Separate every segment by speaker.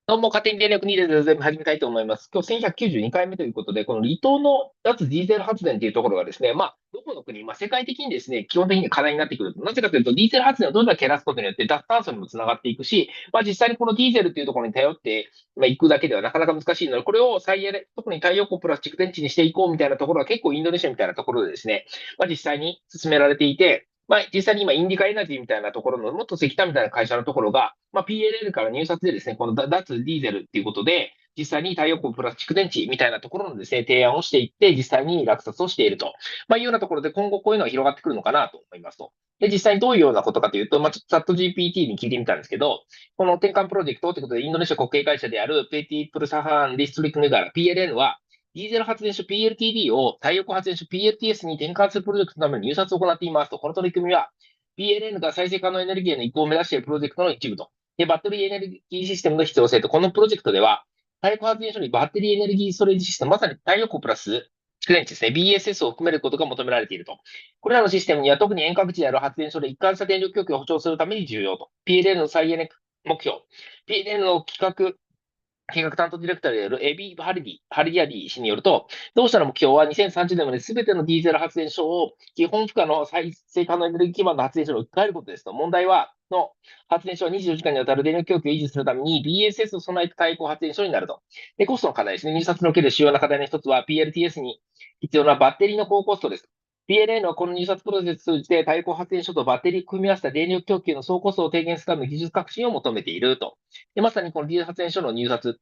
Speaker 1: どうも、勝手に電力2.0全部始めたいと思います。今日1192回目ということで、この離島の脱ディーゼル発電というところがですね、どこの国、世界的にですね、基本的に課題になってくると。なぜかというと、ディーゼル発電をどれだけ減らすことによって脱炭素にもつながっていくし、実際にこのディーゼルというところに頼っていくだけではなかなか難しいので、これを再エネ、特に太陽光プラスチック電池にしていこうみたいなところは結構インドネシアみたいなところでですね、実際に進められていて、実際に今、インディカエナジーみたいなところの、もっと石炭みたいな会社のところが、PLL から入札でですね、この脱ディーゼルっていうことで、実際に太陽光プラスチック電池みたいなところのですね、提案をしていって、実際に落札をしていると。いうようなところで、今後こういうのが広がってくるのかなと思いますと。で、実際にどういうようなことかというと、ちょっとチャット GPT に聞いてみたんですけど、この転換プロジェクトということで、インドネシア国営会社であるペティプルサハンディストリクトネガラ PLN は、ディーゼル発電所 PLTD を太陽光発電所 PLTS に転換するプロジェクトのための入札を行っていますと。この取り組みは、PLN が再生可能エネルギーへの移行を目指しているプロジェクトの一部と。で、バッテリーエネルギーシステムの必要性と、このプロジェクトでは、太陽光発電所にバッテリーエネルギーストレージシステム、まさに太陽光プラス蓄電池ですね、BSS を含めることが求められていると。これらのシステムには特に遠隔地である発電所で一貫した電力供給を保障するために重要と。PLN の再エネ目標。PLN の計画担当ディレクターであるエビ・ハリディアディ氏によると、同社の目標は2030年まで全てのディーゼル発電所を基本負荷の再生可能エネルギー基盤の発電所に置き換えることですと。問題は、発電所は24時間にわたる電力供給を維持するために BSS を備えた太陽光発電所になると。で、コストの課題ですね。入札における主要な課題の一つは PLTS に必要なバッテリーの高コストです。PLN はこの入札プロセスを通じて太陽光発電所とバッテリーを組み合わせた電力供給の総コストを低減するための技術革新を求めていると。で、まさにこのディーゼル発電所の入札、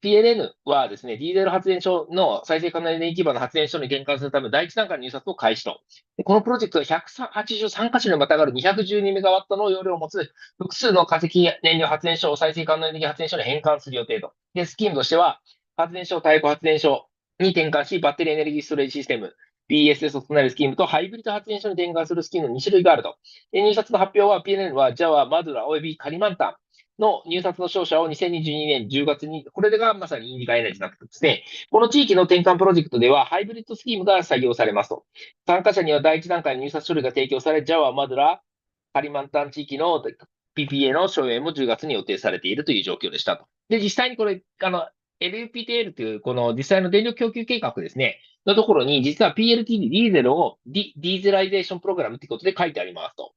Speaker 1: PLN はですね、ディーゼル発電所の再生可能エネルギー基盤の発電所に転換するための第一段階の入札を開始と。でこのプロジェクトは183カ所にまたがる212メガワットの容量を持つ複数の化石燃料発電所を再生可能エネルギー発電所に変換する予定と。で、スキームとしては、発電所、太陽光発電所に転換し、バッテリーエネルギーストレージシステム、BSS を備えるスキームとハイブリッド発電所に転換するスキームの2種類があると。で入札の発表は PLN はジャワ、マドゥラ、およびカリマンタンの入札の商社を2022年10月に、これがまさにインディカエナジーになってですね、この地域の転換プロジェクトではハイブリッドスキームが採用されますと。参加者には第一段階の入札書類が提供され、ジャワ、マドゥラ、カリマンタン地域の PPA の承認も10月に予定されているという状況でしたと。で、実際にこれ、LUPTL という、この実際の電力供給計画ですね、のところに、実は PLTD ディーゼルをディーゼライゼーションプログラムということで書いてありますと。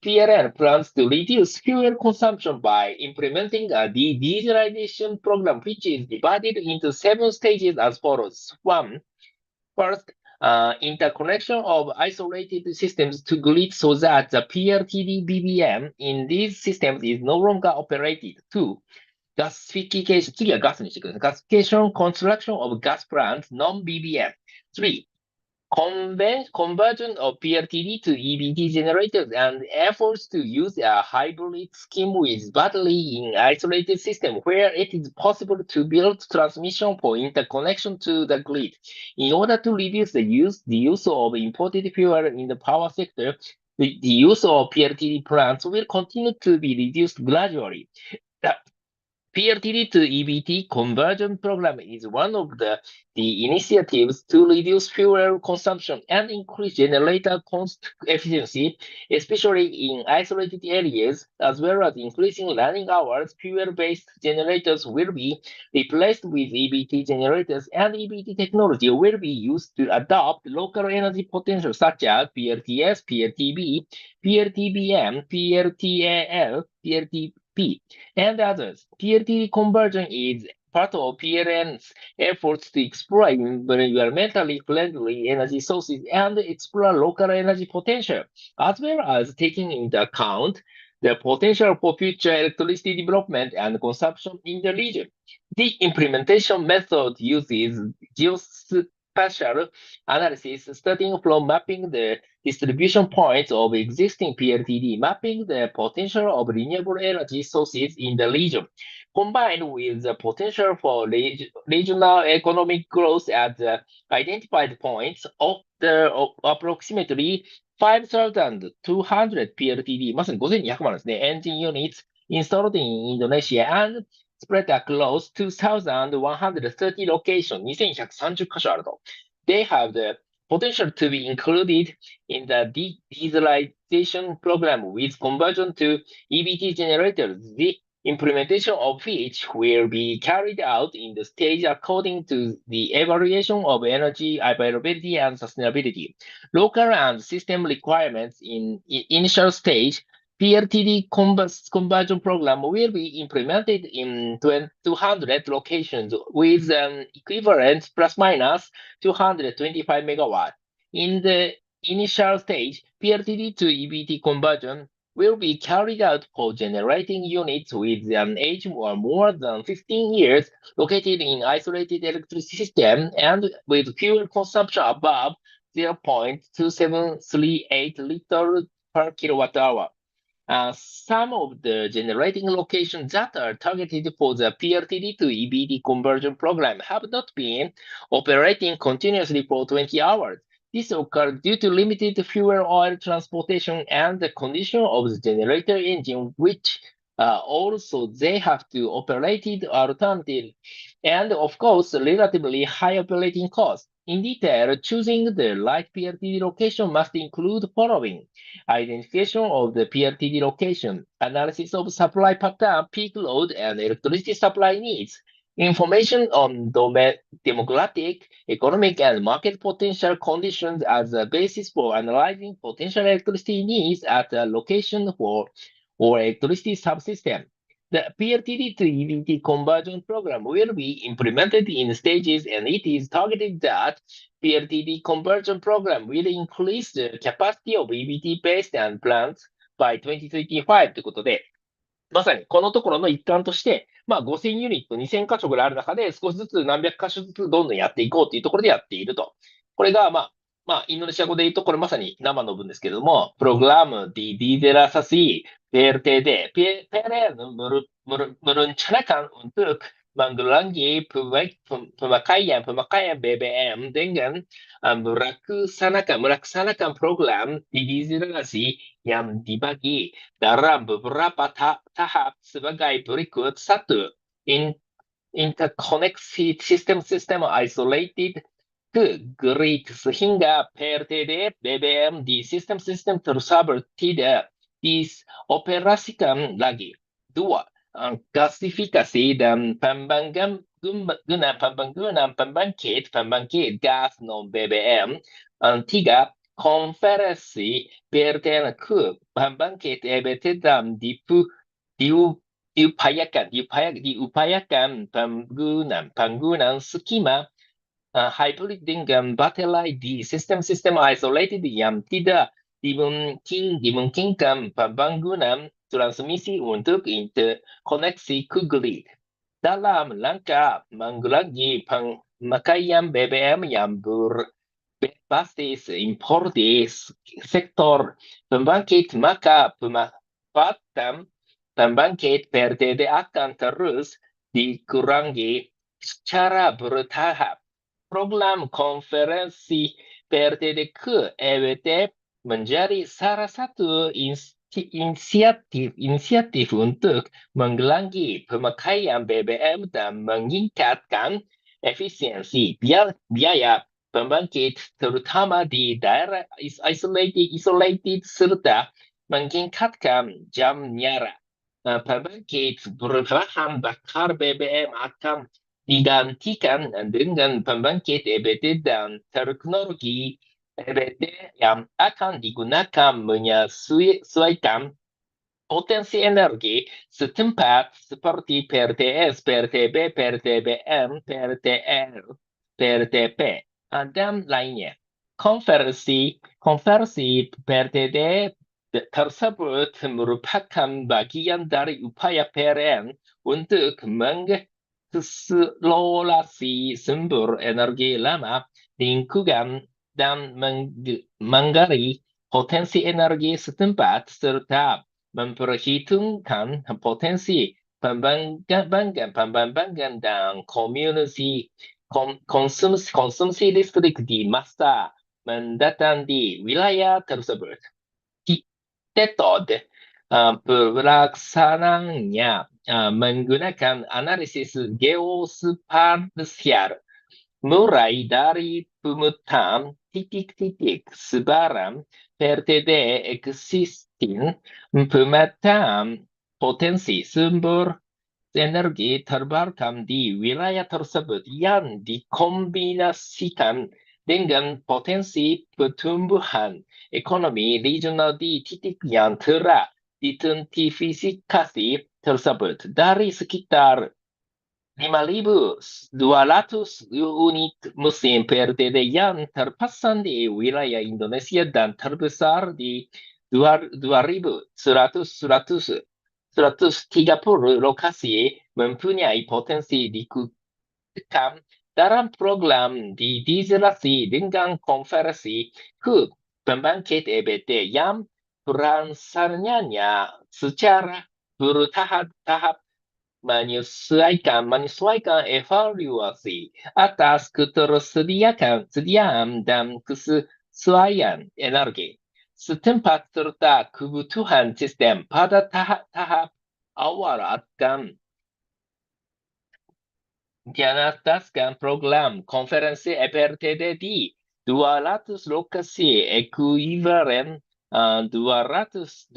Speaker 1: PLN plans to reduce fuel consumption by implementing a dieselization program, which is divided into 7 stages as follows. One, first, interconnection of isolated systems to grid so that the PLTD BBM in these systems is no longer operated. Two, gasification, 次はガスにしてください。Gasification construction of gas plants, non-BBM. Three, conversion of PLTD to EBT generators and efforts to use a hybrid scheme with battery in isolated system where it is possible to build transmission for interconnection to the grid. In order to reduce the use of imported fuel in the power sector, the use of PLTD plants will continue to be reduced gradually. The PLTD to EBT conversion program is one of the initiatives to reduce fuel consumption and increase generator cost efficiency, especially in isolated areas, as well as increasing running hours. Fuel-based generators will be replaced with EBT generators, and EBT technology will be used to adopt local energy potential such as PLTS, PLTB, PLTBM, PLTAL, PLTP and others. PLTD conversion is part of PLN's efforts to explore environmentally friendly energy sources and explore local energy potential, as well as taking into account the potential for future electricity development and consumption in the region. The implementation method uses geospatial analysis, starting from mapping the distribution points of existing PLTD, mapping the potential of renewable energy sources in the region, combined with the potential for regional economic growth at the identified points of approximately 5,200 PLTD, まさに5200万ですね、engine units installed in Indonesia and spread across 2,130 locations, 2130カ所あると。They have the potential to be included in the dieselization program with conversion to EBT generators. implementation of which will be carried out in the stage according to the evaluation of energy availability and sustainability. Local and system requirements in initial stage, PLTD conversion program will be implemented in 200 locations with an equivalent plus minus 225 megawatt. In the initial stage, PLTD to EBT conversion will be carried out for generating units with an age of more than 15 years located in isolated electricity system and with fuel consumption above 0.2738 liters per kilowatt hour. Some of the generating locations that are targeted for the PLTD to EBD conversion program have not been operating continuously for 20 hours. This occurred due to limited fuel oil transportation and the condition of the generator engine, which also they have to operate alternative, and of course, relatively high operating costs. In detail, choosing the right PLTD location must include following: identification of the PLTD location, analysis of supply pattern, peak load, and electricity supply needs, information on demographic, economic, and market potential conditions as a basis for analyzing potential electricity needs at a location for or electricity subsystem. The PLTD to EBT conversion program will be implemented in stages, and it is targeted that PLTD conversion program will increase the capacity of EBT-based and plants by 2025ということで、まさにこのところの一環として、5000ユニット、2000箇所ぐらいある中で、少しずつ何百箇所ずつどんどんやっていこうというところでやっていると。これが、インドネシア語で言うと、これまさに生の文ですけれども、プログラム、ディディデラサシー、PLTD, PLN merencanakan untuk menggelangi pemakaian BBM dengan melaksanakan program digitalisasi yang dibagi dalam beberapa tahap sebagai berikut. Satu, interkoneksi sistem-sistem isolated ke grid sehingga PLTD BBM di sistem-sistem tersebut tidak dioperasikan lagi. Dua, gasifikasi dan pembangunan pembangkit gas non BBM. Tiga, konversi PLTN ke pembangkit EBT dan diupayakan penggunaan skema hybrid dengan baterai di sistem-sistem isolated yang tidak dimungkinkan pembangunan transmisi untuk interkoneksi ke grid. Dalam rangka mengurangi pemakaian BBM yang berbasis impor di sektor pembangkit, maka pemanfaatan pembangkit PLTD akan terus dikurangi secara bertahap. Program konversi PLTD ke EBT menjadi salah satu inisiatif untuk mengurangi pemakaian BBM dan meningkatkan efisiensi biaya pembangkit, terutama di daerah isolated serta meningkatkan jam nyala. Pembangkit berbahan bakar BBM akan digantikan dengan pembangkit EBT dan teknologi EBT yang akan digunakan menyesuaikan potensi energi setempat seperti PLTS, PLTB, PLTBM, PLTR, PLTP, dan lainnya. Konversi PLTD tersebut merupakan bagian dari upaya PLN untuk mengeksplorasi sumber energi lama lingkungan dan menggali potensi energi setempat serta memperhitungkan potensi pembangunan dan konsumsi listrik di masa mendatang di wilayah tersebut. Metode pelaksanaannya menggunakan analisis geospasial, mulai dari pemetaan titik-titik sebaran PLTD existing, pemetaan potensi sumber energi terbarukan di wilayah tersebut yang dikombinasikan dengan potensi pertumbuhan ekonomi regional di titik yang telah diidentifikasi tersebut. Dari sekitar 5.200 unit mesin PLTD yang terpasang di wilayah Indonesia dan terbesar di 2.130 lokasi mempunyai potensi dikembangkan dalam program didizelasi dengan konversi ke pembangkit EBT yang perancangannya secara bertahap-tahap menyesuaikan evaluasi atas ketersediaan dan kesesuaian energi setempat serta kebutuhan sistem pada tahap awal akan dianastaskan program konferensi EPRTD di 200 lokasi ekuivalen 225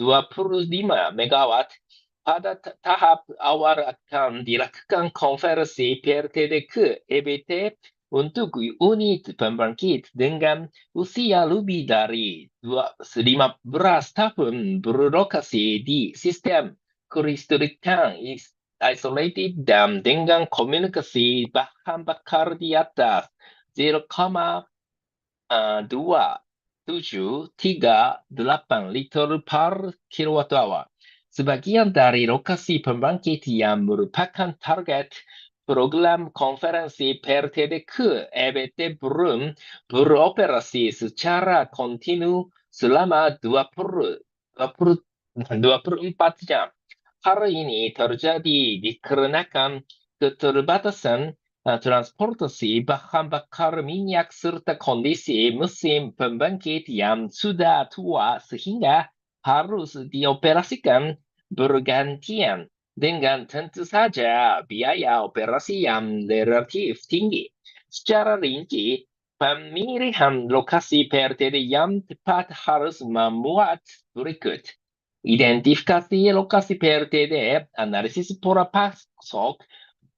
Speaker 1: megawatt. Pada tahap awal akan dilakukan konversi PLTD ke EBT untuk unit pembangkit dengan usia lebih dari 15 tahun berlokasi di sistem kelistrikan isolated dan dengan komunikasi bahan bakar di atas 0,2738 liter per kilowatt-hour. Sebagian dari lokasi pembangkit yang merupakan target program konferensi PLTD ke EBT belum beroperasi secara kontinu selama 24 jam. Hal ini terjadi dikarenakan keterbatasan transportasi bahan bakar minyak serta kondisi mesin pembangkit yang sudah tua sehingga harus dioperasikan bergantian dengan tentu saja biaya operasi yang relatif tinggi. Secara rinci, pemilihan lokasi PLTD yang tepat harus memuat berikut. Identifikasi lokasi PLTD, analisis pola pasok,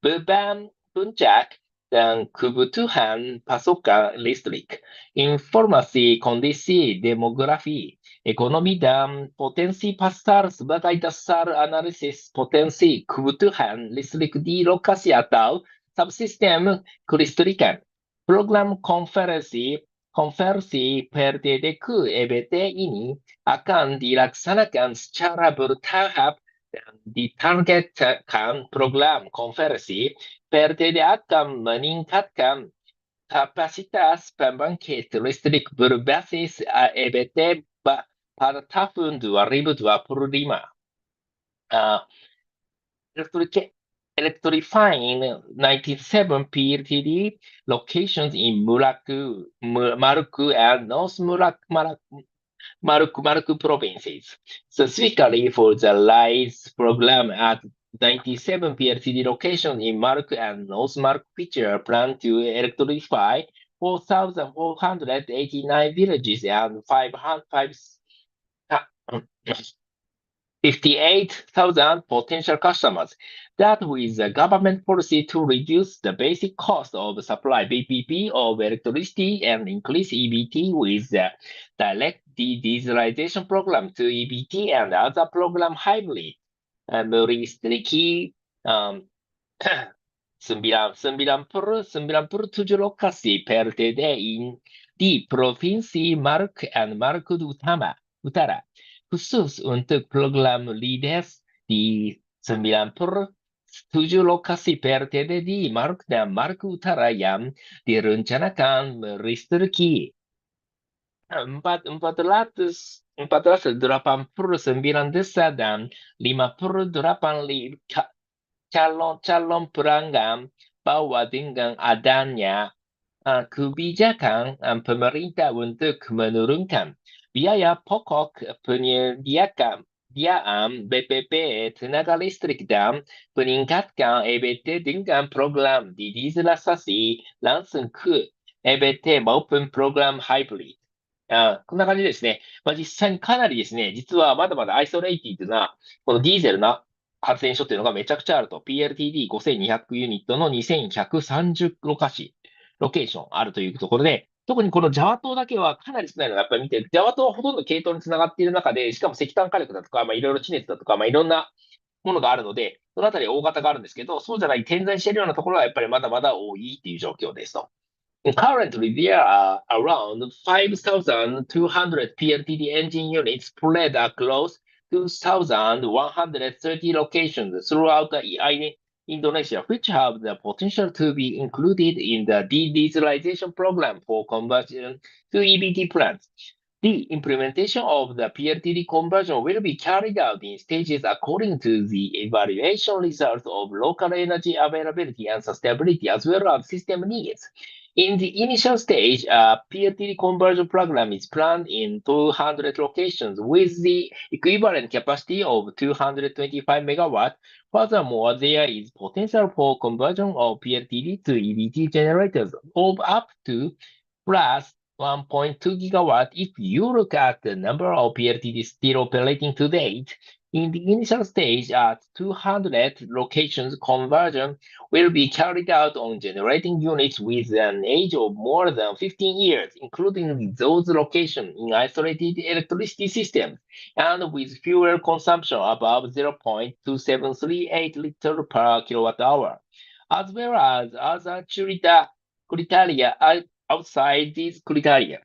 Speaker 1: beban puncak, dan kebutuhan pasokan listrik. Informasi kondisi demografi, ekonomi dan potensi pasar sebagai dasar analisis potensi kebutuhan listrik di lokasi atau subsistem kelistrikan. Program konversi PLTD ke EBT ini akan dilaksanakan secara bertahap dan ditargetkan program konversi PLTD akan meningkatkan kapasitas pembangkit listrik berbasis EBT pada tahun 2025. Electrifying 97 PLTD locations in Maluku and North Maluku provinces. Specifically for the RISE program at 97 PLTD locations in Maluku and North Maluku feature plan to electrify 4,489 villages and 58,000 potential customers. That with the government policy to reduce the basic cost of supply BPP of electricity and increase EBT with the direct dieselization program to EBT and other program hybrid. Melistriki 97 lokasi PLTD di Provinsi Maluku and Maluku Utara. Khusus untuk program LIDES di 97 lokasi PLTD di Maluku dan Maluku Utara yang direncanakan melistriki 489 desa dan 58 calon pelanggan bahwa dengan adanya kebijakan pemerintah untuk menurunkan biaya pokok penyediaan BPP tenaga listrik dan meningkatkan EBT dengan program didieselisasi langsung ke EBT maupun program hybrid。こんな感じですね。実際にかなりですね、実はまだまだアイソレイティッドな、このディーゼルの発電所っていうのがめちゃくちゃあると。PLTD5200 ユニットの2130ロケーションあるというところで、特にこのジャワ島だけはかなり少ないのがやっぱり見て、ジャワ島はほとんど系統につながっている中で、しかも石炭火力だとか、いろいろ地熱だとか、いろんなものがあるので、そのあたり大型があるんですけど、そうじゃない点在しているようなところはやっぱりまだまだ多いっていう状況ですと。Currently, there are around 5,200 PLTD engine units spread across 2,130 locations throughout Indonesia, which have the potential to be included in the de-dieselization program for conversion to EBT plants. The implementation of the PLTD conversion will be carried out in stages according to the evaluation results of local energy availability and sustainability, as well as system needs. In the initial stage, a PLTD conversion program is planned in 200 locations with the equivalent capacity of 225 megawatts. Furthermore, there is potential for conversion of PLTD to EBT generators of up to plus 1.2 gigawatt if you look at the number of PLTDs still operating to date. In the initial stage, at 200 locations, conversion will be carried out on generating units with an age of more than 15 years, including those locations in isolated electricity systems, and with fuel consumption above 0.2738 liters per kilowatt hour, as well as other criteria outside these criteria.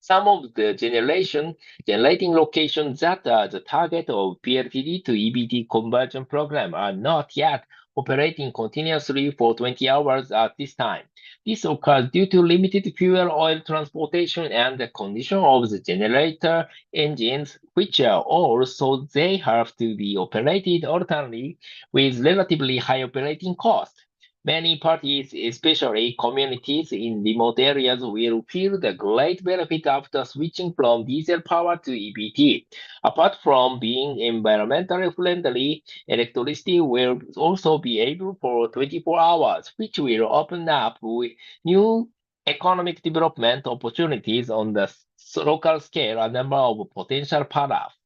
Speaker 1: Some of the generating locations that are the target of PLTD to EBT conversion program are not yet operating continuously for 20 hours at this time. This occurs due to limited fuel oil transportation and the condition of the generator engines, which are old, so they have to be operated alternately with relatively high operating costs. Many parties, especially communities in remote areas, will feel the great benefit after switching from diesel power to EBT. Apart from being environmentally friendly, electricity will also be able for 24 hours, which will open up new economic development opportunities on the local scale, a number of potential paths.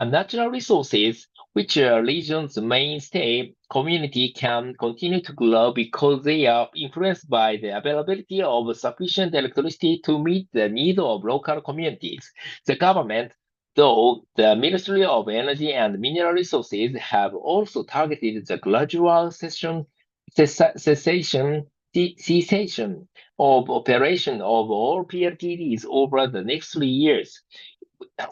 Speaker 1: Natural resources, which are region's mainstay, community can continue to grow because they are influenced by the availability of sufficient electricity to meet the needs of local communities. The government, though the Ministry of Energy and Mineral Resources, have also targeted the gradual cessation of operation of all PLTDs over the next 3 years.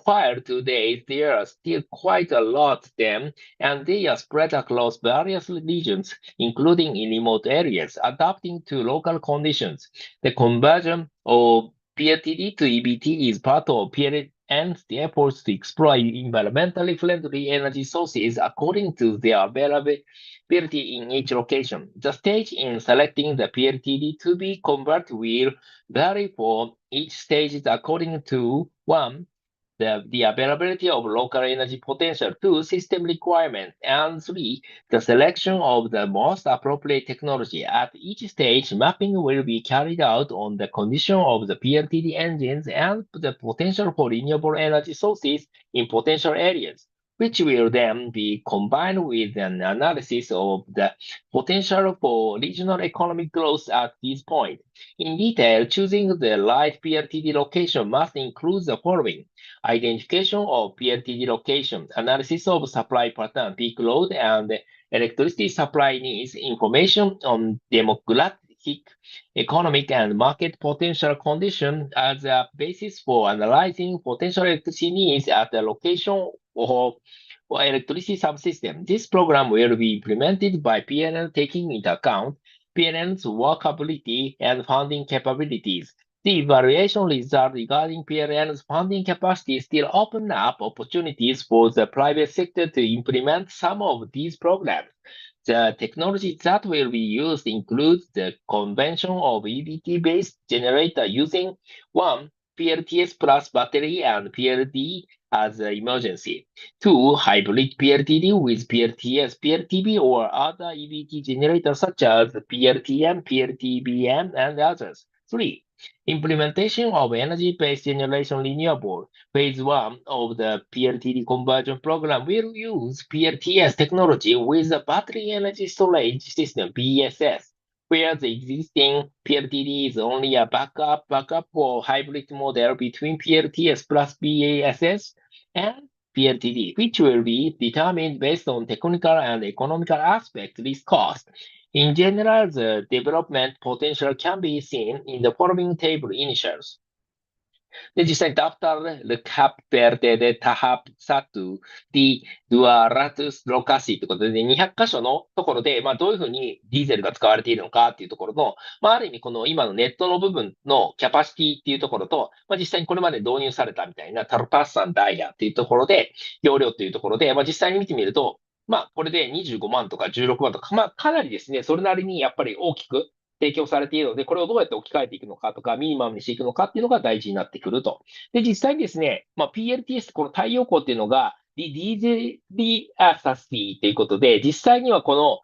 Speaker 1: While today there are still quite a lot of them, and they are spread across various regions, including in remote areas, adapting to local conditions. The conversion of PLTD to EBT is part of PLN's efforts to explore environmentally friendly energy sources according to their availability in each location. The stage in selecting the PLTD to be converted will vary for each stage according to 1. The availability of local energy potential, 2. System requirements, and 3. The selection of the most appropriate technology. At each stage, mapping will be carried out on the condition of the PLTD engines and the potential for renewable energy sources in potential areas, which will then be combined with an analysis of the potential for regional economic growth at this point. In detail, choosing the right PLTD location must include the following: identification of PLTD location, analysis of supply pattern, peak load, and electricity supply needs, information on demographic, economic, and market potential conditions as a basis for analyzing potential electricity needs at the location or electricity subsystem. This program will be implemented by PNN taking into account PNN's workability and funding capabilities. The evaluation results regarding PLN's funding capacity still open up opportunities for the private sector to implement some of these programs. The technology that will be used includes the convention of EBT-based generator using 1. PLTS plus battery and PLD as an emergency. 2. Hybrid PLTD with PLTS, PLTB, or other EBT generators such as PLTM, PLTBM, and others. 3. Implementation of energy-based generation renewable. Phase 1 of the PLTD conversion program will use PLTS technology with a battery energy storage system, BESS, where the existing PLTD is only a backup or hybrid model between PLTS plus BESS and PLTD, which will be determined based on technical and economical aspects, least cost. In general, the development potential can be seen in the following table initials. で、実際にダプタル、ルカプペルテでタハプサトゥ、ディ、ドゥアラトゥス、ロカシーということで、200箇所のところで、どういうふうにディーゼルが使われているのかっていうところの、ある意味この今のネットの部分のキャパシティっていうところと、実際にこれまで導入されたみたいなタルパッサンダイヤっていうところで、容量っていうところで、実際に見てみると、これで25万とか16万とか、かなりですね、それなりにやっぱり大きく提供されているので、これをどうやって置き換えていくのかとか、ミニマムにしていくのかっていうのが大事になってくると。で、実際にですね、PLTS、この太陽光っていうのが、ディーゼリアサシーということで、実際にはこの、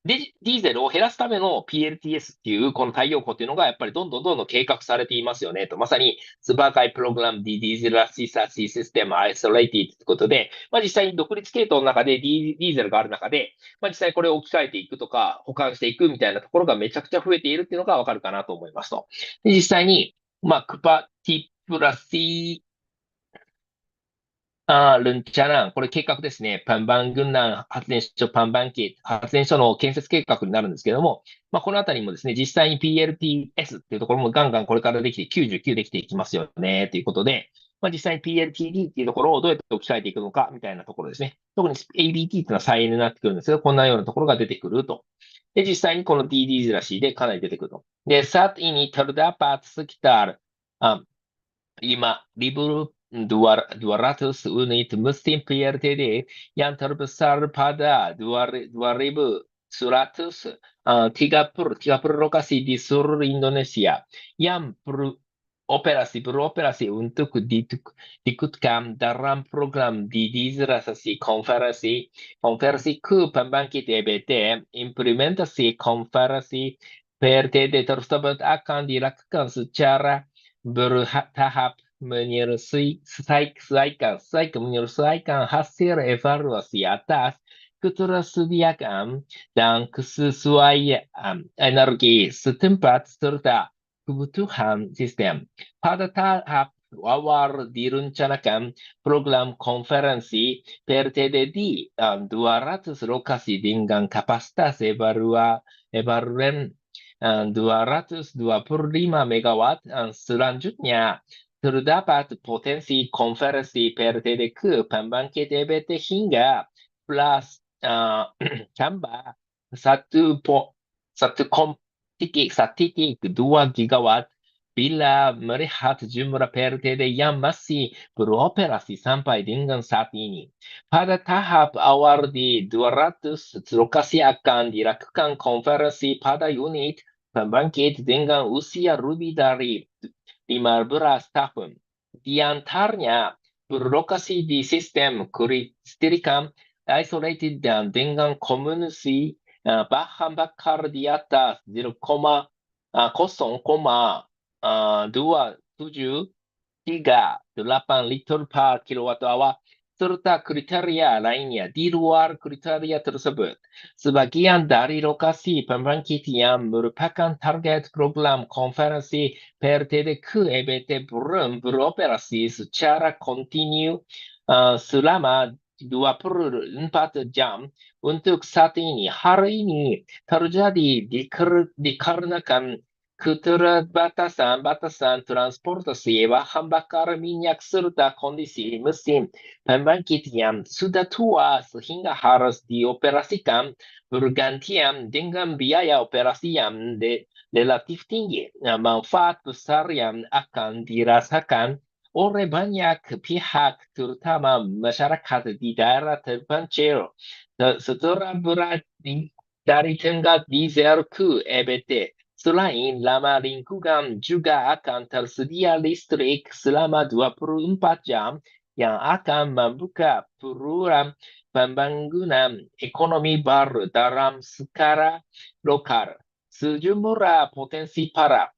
Speaker 1: ディーゼルを減らすための PLTS っていう、この太陽光っていうのが、やっぱりどんどん計画されていますよねと。まさに、スーパーカイプログラムディーゼルラシサシシステムアイソレイティということで、実際に独立系統の中でディーゼルがある中で、実際これを置き換えていくとか、保管していくみたいなところがめちゃくちゃ増えているっていうのがわかるかなと思いますと。で、実際に、クパティプラシルンチャラン、これ計画ですね。パンバン軍団発電所、パンバン機発電所の建設計画になるんですけども、このあたりもですね、実際に PLTS っていうところもガンガンこれからできて、99できていきますよね、ということで、実際に PLTD っていうところをどうやって置き換えていくのか、みたいなところですね。特に ABT っていうのは再エネになってくるんですけど、こんなようなところが出てくると。で、実際にこの DD ずらしでかなり出てくると。で、saat ini terdapat sekitar 今、200 unit mesin PLTD yang terbesar pada 30 lokasi di seluruh Indonesia yang beroperasi untuk diikutkan dalam program digitalisasi konversi ke pembangkit EBT. Implementasi konversi PLTD tersebut akan dilakukan secara bertahap menyelesaikan hasil evaluasi atas ketersediaan dan kesesuaian energi setempat serta kebutuhan sistem. Pada tahap awal direncanakan program konferensi PLTD di 200 lokasi dengan kapasitas evaluan 225 megawatt. Selanjutnya, terdapat potensi konversi PLTD ke pembangkit EBT hingga plus tambah 1,2 gigawatt bila melihat jumlah PLTD yang masih beroperasi sampai dengan saat ini. Pada tahap awal di 200 lokasi akan dilakukan konversi pada unit pembangkit dengan usia lebih dari 15 tahun. Di antaranya berlokasi di sistem kelistrikan isolated dan dengan konsumsi bahan bakar di atas 0,02738 liter per kilowatt-hour serta kriteria lainnya. Di luar kriteria tersebut, sebagian dari lokasi pembangkit yang merupakan target program konversi PLTD ke EBT belum beroperasi secara kontinu selama 24 jam. Untuk saat ini, hal ini terjadi dikarenakan keterbatasan transportasi bahan bakar minyak serta kondisi mesin pembangkit yang sudah tua sehingga harus dioperasikan bergantian dengan biaya operasi yang relatif tinggi. Manfaat besar yang akan dirasakan oleh banyak pihak, terutama masyarakat di daerah terpencil, setelah beralih dari tenaga diesel ke EBT. Selain lama lingkungan, juga akan tersedia listrik selama 24 jam yang akan membuka peluang pembangunan ekonomi baru dalam skala lokal. Sejumlah potensi para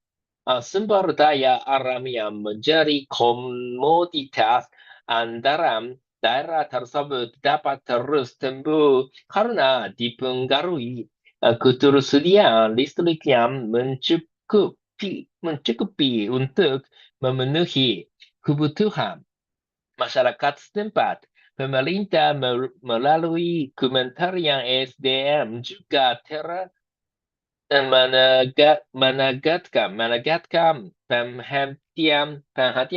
Speaker 1: sumber daya alam yang menjadi komoditas andalan daerah tersebut dapat terus tumbuh karena dipengaruhi ketersediaan listrik yang mencukupi untuk memenuhi kebutuhan masyarakat setempat. Pemerintah melalui Kementerian SDM juga menegatkan perhatian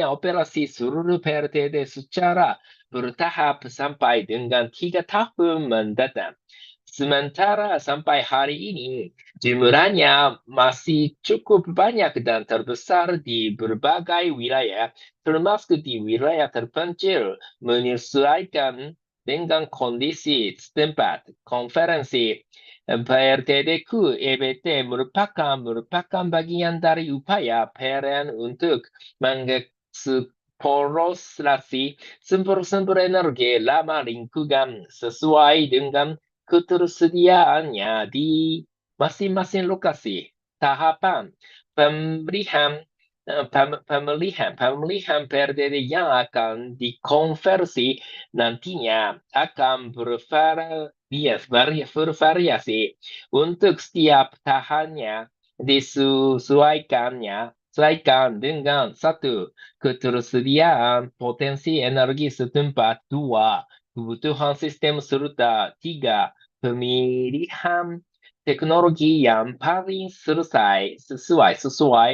Speaker 1: operasi seluruh PLTD secara bertahap sampai dengan 3 tahun mendatang. Sementara sampai hari ini, jumlahnya masih cukup banyak dan terbesar di berbagai wilayah, termasuk di wilayah terpencil, menyesuaikan dengan kondisi setempat. Konferensi PRTDQ EBT merupakan bagian dari upaya PLN untuk mengeksplorasi sumber-sumber energi ramah lingkungan sesuai dengan ketersediaannya di masing-masing lokasi. Tahapan pemilihan pemilihan PRDD yang akan dikonversi nantinya akan bervariasi untuk setiap tahannya sesuaikan dengan satu, ketersediaan potensi energi setempat, dua, kebutuhan sistem serta tiga, pemilihan teknologi yang paling sesuai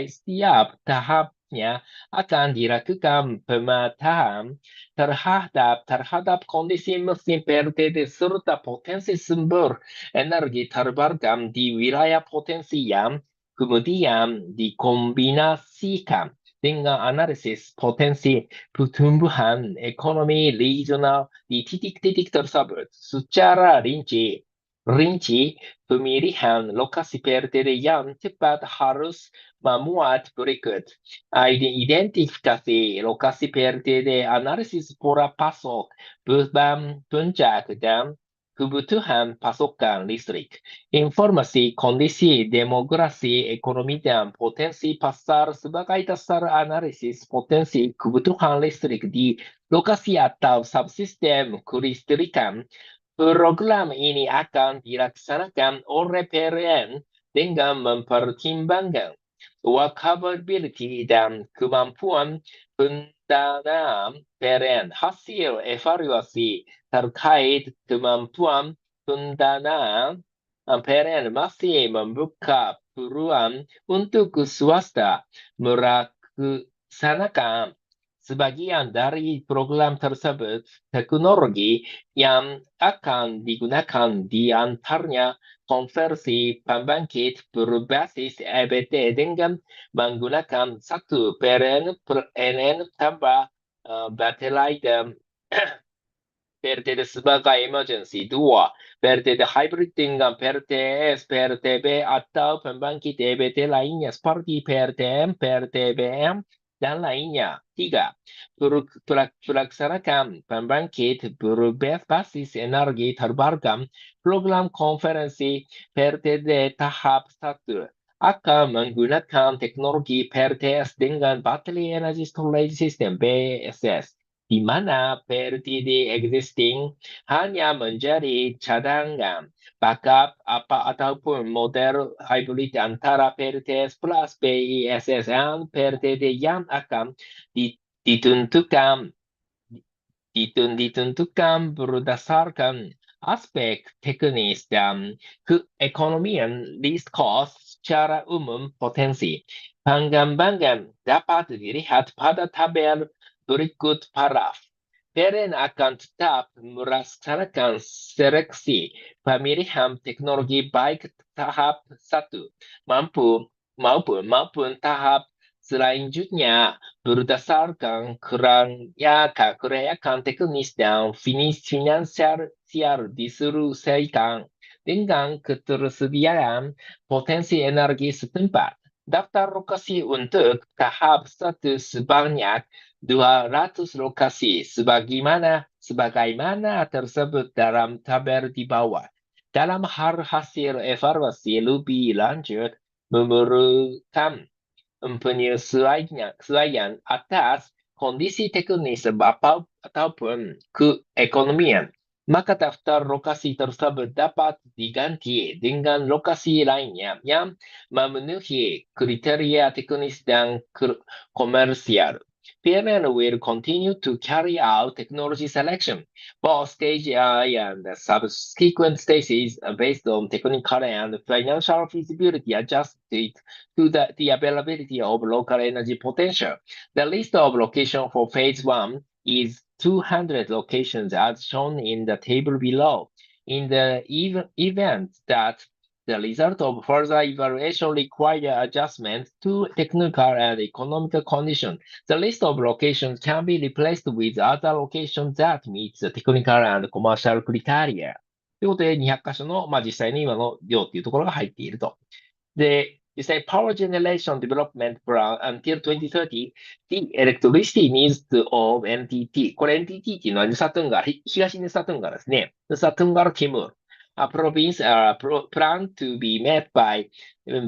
Speaker 1: setiap tahapnya akan dilakukan pemetaan terhadap kondisi mesin PLTD serta potensi sumber energi terbarukan di wilayah potensi yang kemudian dikombinasikan dengan analisis potensi pertumbuhan ekonomi regional di titik-titik tersebut secara rinci. Pemilihan lokasi PLTD yang tepat harus memuat berikut. Identifikasi lokasi PLTD, analisis pola pasok, beban puncak, dan kebutuhan pasokan listrik. Informasi kondisi demografi, ekonomi, dan potensi pasar sebagai dasar analisis potensi kebutuhan listrik di lokasi atau subsistem kelistrikan. Program ini akan dilaksanakan oleh PLN dengan mempertimbangkan capability dan kemampuan pendanaan PLN. Hasil evaluasi terkait kemampuan pendanaan PLN masih membuka peluang untuk swasta melaksanakan sebagian dari program tersebut. Teknologi yang akan digunakan di antaranya konversi pembangkit berbasis EBT dengan menggunakan satu PLN tambah baterai dan PLTD sebagai emergency. Dua, PLTD hybrid dengan PLTS, PLTB atau pembangkit EBT lainnya seperti PLTM, PLTBM, dan lainnya. Tiga, pelaksanakan pembangkit berbasis energi terbarukan. Program konferensi PLTD tahap 1 akan menggunakan teknologi PLTS dengan Battery Energy Storage System (BSS), di mana PLTD existing hanya menjadi cadangan, backup ataupun model hybrid antara PLTS plus BISS dan PLTD yang akan ditentukan berdasarkan aspek teknis dan keekonomian least cost secara umum potensi. Pengembangan dapat dilihat pada tabel berikut paraf. PLN akan tetap melaksanakan seleksi pemilihan teknologi baik tahap 1 maupun tahap selanjutnya berdasarkan kelayakan teknis dan finansial disesuaikan dengan ketersediaan potensi energi setempat. Daftar lokasi untuk tahap 1 sebanyak 200 lokasi sebagaimana tersebut dalam tabel di bawah. Dalam hal hasil evaluasi lebih lanjut memerlukan penyesuaian atas kondisi teknis ataupun keekonomian, maka daftar lokasi tersebut dapat diganti dengan lokasi lainnya yang memenuhi kriteria teknis dan komersial. PLN will continue to carry out technology selection, both stage A and subsequent stages based on technical and financial feasibility adjusted to the availability of local energy potential. The list of locations for phase 1 is 200 locations as shown in the table below. In the event that the result of further evaluation require adjustment to technical and economic conditions, the list of locations can be replaced with other locations that meet the technical and commercial criteria. ということで、200箇所の、実際の今の量っていうところが入っていると。で、実際、Power Generation Development Plan until 2030, the electricity needs of NTT. これ NTT っていうのは東ヌサトゥンガですね。ヌサトゥンガルキム。A province planned to be met by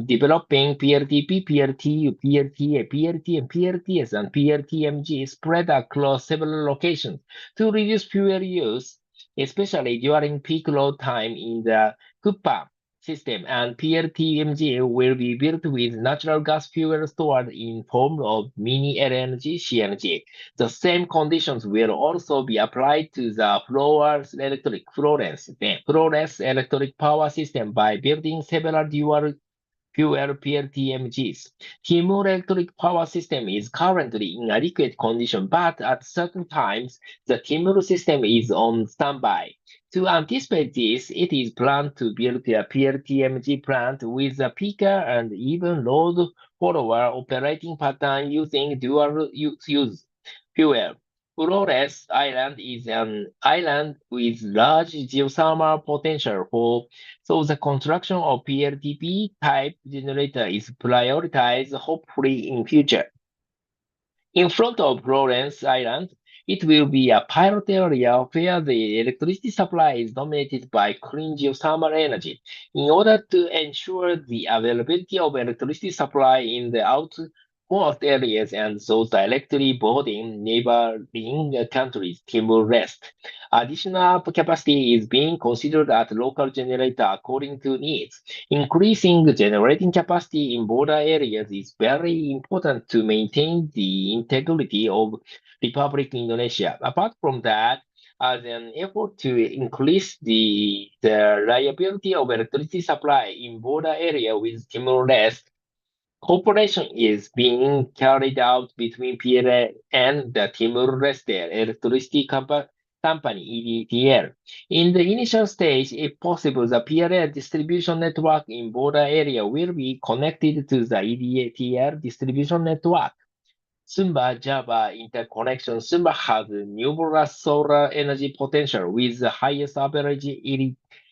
Speaker 1: developing PLTP, PLTU, PLTA, PLTM, PLTS, and PLTMG spread across several locations to reduce fuel use, especially during peak load time in the Kupa system, and PLTMG will be built with natural gas fuel stored in form of mini LNG, CNG. The same conditions will also be applied to the Florence electric power system by building several dual fuel PLTMGs. Timur electric power system is currently in adequate condition, but at certain times, the Timur system is on standby. To anticipate this, it is planned to build a PLTMG plant with a peaker and even load follower operating pattern using dual use fuel. Flores Island is an island with large geothermal potential, so the construction of PLTP type generator is prioritized hopefully in future. In front of Florence Island, it will be a pilot area where the electricity supply is dominated by clean geothermal energy. In order to ensure the availability of electricity supply in the outmost areas and those directly bordering neighboring countries, Timor-Leste, additional capacity is being considered at local generator according to needs. Increasing generating capacity in border areas is very important to maintain the integrity of Republic Indonesia. Apart from that, as an effort to increase the reliability of electricity supply in border area with Timor-Leste, cooperation is being carried out between PLA and the Timor-Leste Electricity Company, EDTL. In the initial stage, if possible, the PLA distribution network in border area will be connected to the EDTL distribution network. Sumba-Java interconnection. Sumba has numerous solar energy potential with the highest average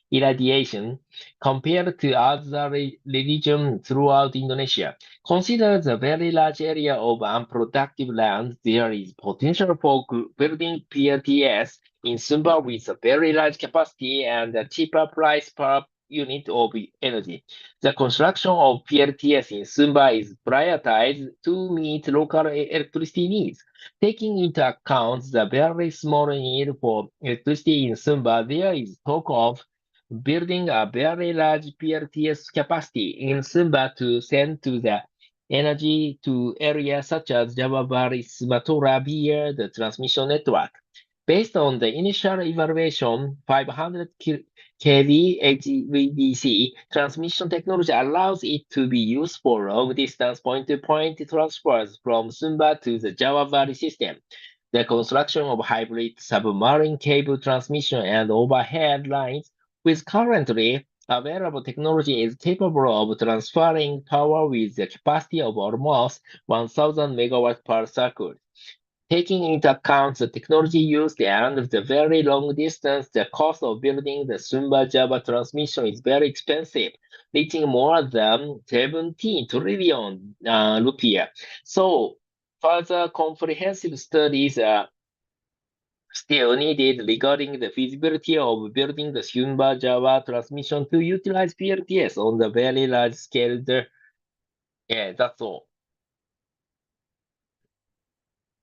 Speaker 1: irradiation compared to other regions throughout Indonesia. Consider the very large area of unproductive land. There is potential for building PLTS in Sumba with a very large capacity and a cheaper price per unit of energy. The construction of PLTS in Sumba is prioritized to meet local electricity needs. Taking into account the very small need for electricity in Sumba, there is talk of building a very large PLTS capacity in Sumba to send to the energy to areas such as Java Valley, Sumatra via the transmission network. Based on the initial evaluation, 500 kV HVDC transmission technology allows it to be used for long-distance point-to-point transfers from Sumba to the Java Valley system. The construction of hybrid submarine cable transmission and overhead lines with currently available technology is capable of transferring power with a capacity of almost 1,000 megawatts per circuit. Taking into account the technology used and the very long distance, the cost of building the Sumba-Java transmission is very expensive, reaching more than 17 trillion rupiah. So further comprehensive studies are still needed regarding the feasibility of building the Sumba-Java transmission to utilize PLTS on the very large scale. Yeah, that's all.